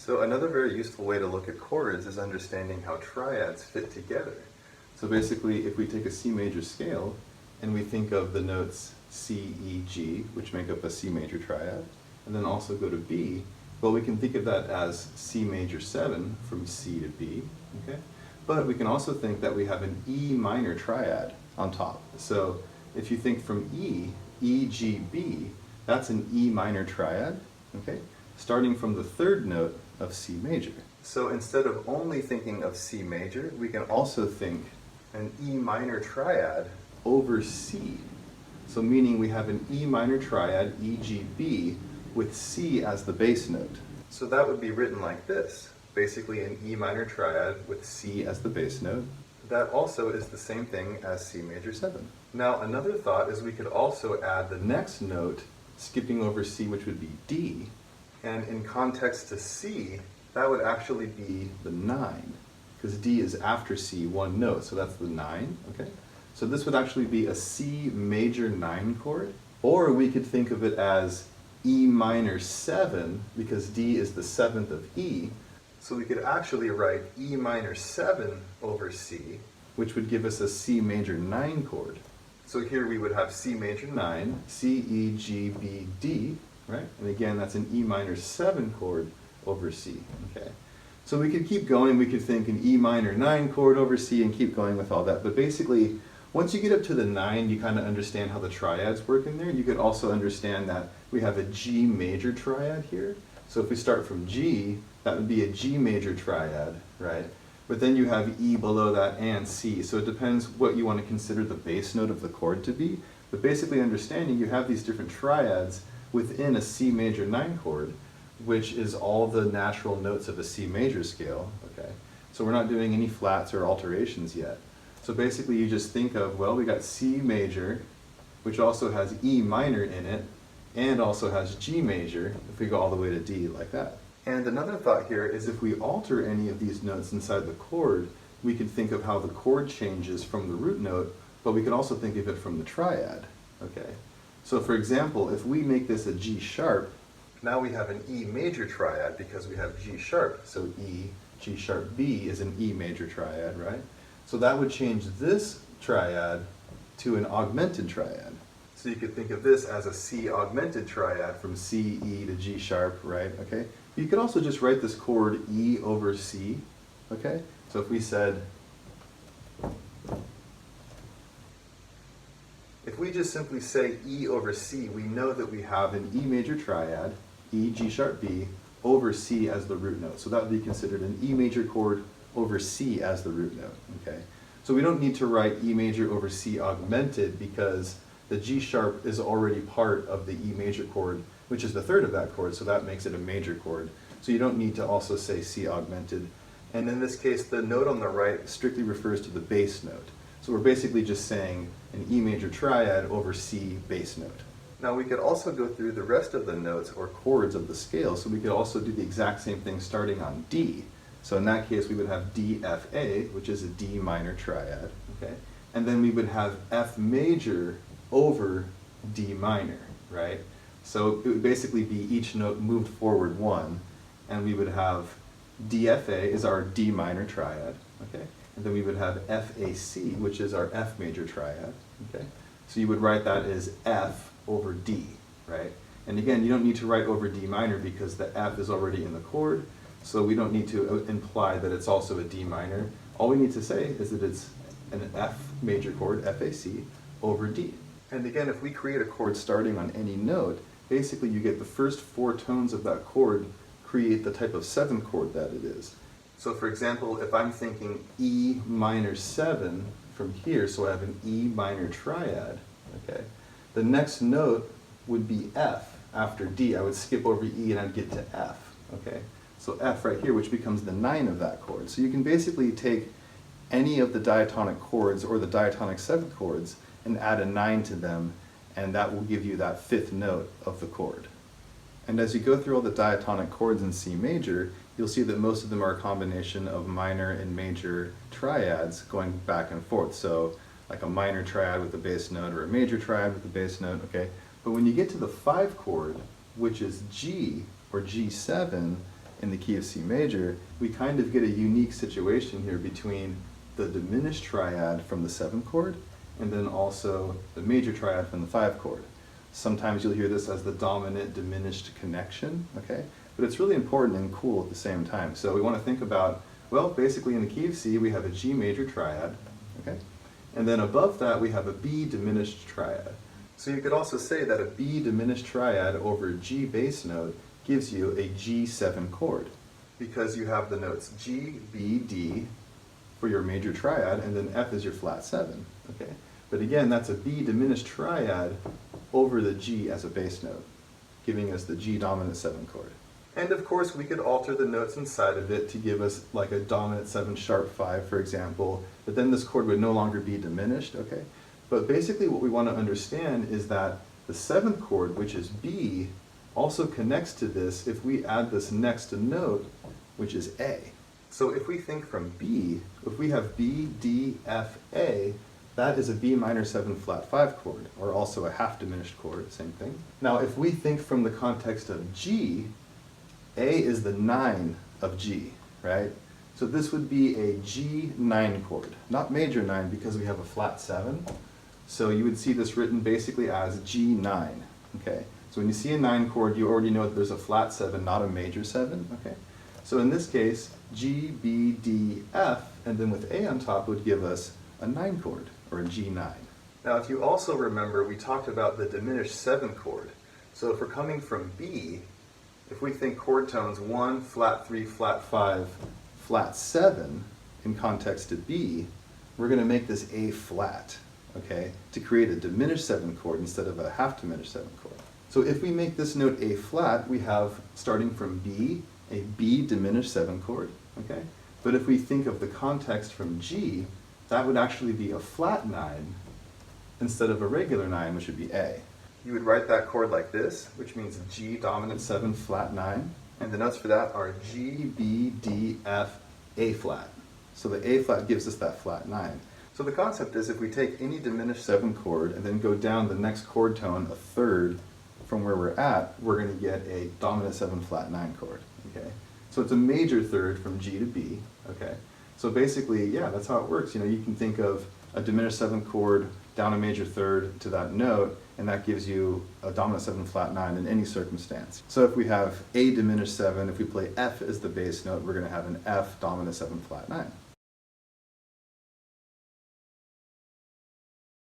So another very useful way to look at chords is understanding how triads fit together. So basically, if we take a C major scale and we think of the notes C, E, G, which make up a C major triad, and then also go to B, well, we can think of that as C major 7 from C to B, okay? But we can also think that we have an E minor triad on top. So if you think from E, E, G, B, that's an E minor triad, okay? Starting from the third note of C major. So instead of only thinking of C major, we can also think an E minor triad over C. So meaning we have an E minor triad, E, G, B, with C as the bass note. So that would be written like this. Basically an E minor triad with C as the bass note. That also is the same thing as C major 7. Now another thought is we could also add the next note, skipping over C, which would be D. And in context to C, that would actually be the 9, because D is after C, one note, so that's the 9, okay? So this would actually be a C major 9 chord, or we could think of it as E minor 7, because D is the 7th of E, so we could actually write E minor 7 over C, which would give us a C major 9 chord. So here we would have C major 9, C, E, G, B, D, right? And again, that's an E minor 7 chord over C, okay? So we could keep going, we could think an E minor 9 chord over C and keep going with all that, but basically, once you get up to the 9, you kind of understand how the triads work in there. You could also understand that we have a G major triad here. So if we start from G, that would be a G major triad, right? But then you have E below that and C. So it depends what you want to consider the bass note of the chord to be. But basically understanding you have these different triads within a C major 9 chord, which is all the natural notes of a C major scale, okay? So we're not doing any flats or alterations yet. So basically you just think of, well, we got C major, which also has E minor in it, and also has G major, if we go all the way to D like that. And another thought here is if we alter any of these notes inside the chord, we could think of how the chord changes from the root note, but we can also think of it from the triad, okay? So for example, if we make this a G sharp, now we have an E major triad because we have G sharp, so E, G sharp B is an E major triad, right? So that would change this triad to an augmented triad. So you could think of this as a C augmented triad from C, E to G sharp, right? Okay. You could also just write this chord E over C, okay? So if we said, if we just simply say E over C, we know that we have an E major triad, E, G sharp B, over C as the root note. So that would be considered an E major chord over C as the root note, okay? So we don't need to write E major over C augmented because the G sharp is already part of the E major chord, which is the third of that chord, so that makes it a major chord. So you don't need to also say C augmented. And in this case, the note on the right strictly refers to the bass note. So we're basically just saying an E major triad over C bass note. Now we could also go through the rest of the notes or chords of the scale, so we could also do the exact same thing starting on D. So in that case, we would have D, F, A, which is a D minor triad, okay? And then we would have F major over D minor, right? So it would basically be each note moved forward one, and we would have DFA is our D minor triad, okay? And then we would have FAC, which is our F major triad, okay? So you would write that as F over D, right? And again, you don't need to write over D minor because the F is already in the chord, so we don't need to imply that it's also a D minor. All we need to say is that it's an F major chord, FAC, over D. And again, if we create a chord starting on any note, basically you get the first 4 tones of that chord create the type of 7 chord that it is. So for example, if I'm thinking E minor 7 from here, so I have an E minor triad, okay, the next note would be F after D. I would skip over E and I'd get to F, okay? So F right here, which becomes the 9 of that chord. So you can basically take any of the diatonic chords or the diatonic 7th chords and add a 9 to them, and that will give you that 5th note of the chord. And as you go through all the diatonic chords in C major, you'll see that most of them are a combination of minor and major triads going back and forth. So like a minor triad with a bass note or a major triad with a bass note, okay? But when you get to the 5 chord, which is G or G7, in the key of C major, we kind of get a unique situation here between the diminished triad from the 7 chord and then also the major triad from the 5 chord. Sometimes you'll hear this as the dominant diminished connection, okay? But it's really important and cool at the same time. So we want to think about, well, basically in the key of C we have a G major triad, okay? And then above that we have a B diminished triad. So you could also say that a B diminished triad over a G bass note gives you a G7 chord, because you have the notes G, B, D for your major triad, and then F is your flat 7, okay? But again, that's a B diminished triad over the G as a bass note, giving us the G dominant 7 chord. And of course, we could alter the notes inside of it to give us like a dominant 7 sharp 5, for example, but then this chord would no longer be diminished, okay? But basically what we want to understand is that the 7th chord, which is B, also connects to this if we add this next note, which is A. So if we think from B, if we have B, D, F, A, that is a B minor 7 flat 5 chord, or also a half diminished chord, same thing. Now if we think from the context of G, A is the 9 of G, right? So this would be a G9 chord, not major 9 because we have a flat 7. So you would see this written basically as G9, okay? So when you see a 9 chord, you already know that there's a flat 7, not a major 7, okay? So in this case, G, B, D, F, and then with A on top would give us a 9 chord, or a G9. Now if you also remember, we talked about the diminished 7 chord. So if we're coming from B, if we think chord tones 1, flat 3, flat 5, flat 7 in context to B, we're going to make this A flat, okay, to create a diminished 7 chord instead of a half diminished 7 chord. So if we make this note A flat, we have, starting from B, a B diminished 7 chord, okay? But if we think of the context from G, that would actually be a flat 9 instead of a regular 9, which would be A. You would write that chord like this, which means G dominant 7 flat 9, and the notes for that are G, B, D, F, A flat. So the A flat gives us that flat 9. So the concept is if we take any diminished 7 chord and then go down the next chord tone a third from where we're at, we're going to get a dominant 7 flat 9 chord, okay? So it's a major third from G to B, okay? So basically, yeah, that's how it works. You know, you can think of a diminished 7 chord down a major third to that note, and that gives you a dominant 7 flat 9 in any circumstance. So if we have A diminished 7, if we play F as the bass note, we're going to have an F dominant 7 flat 9.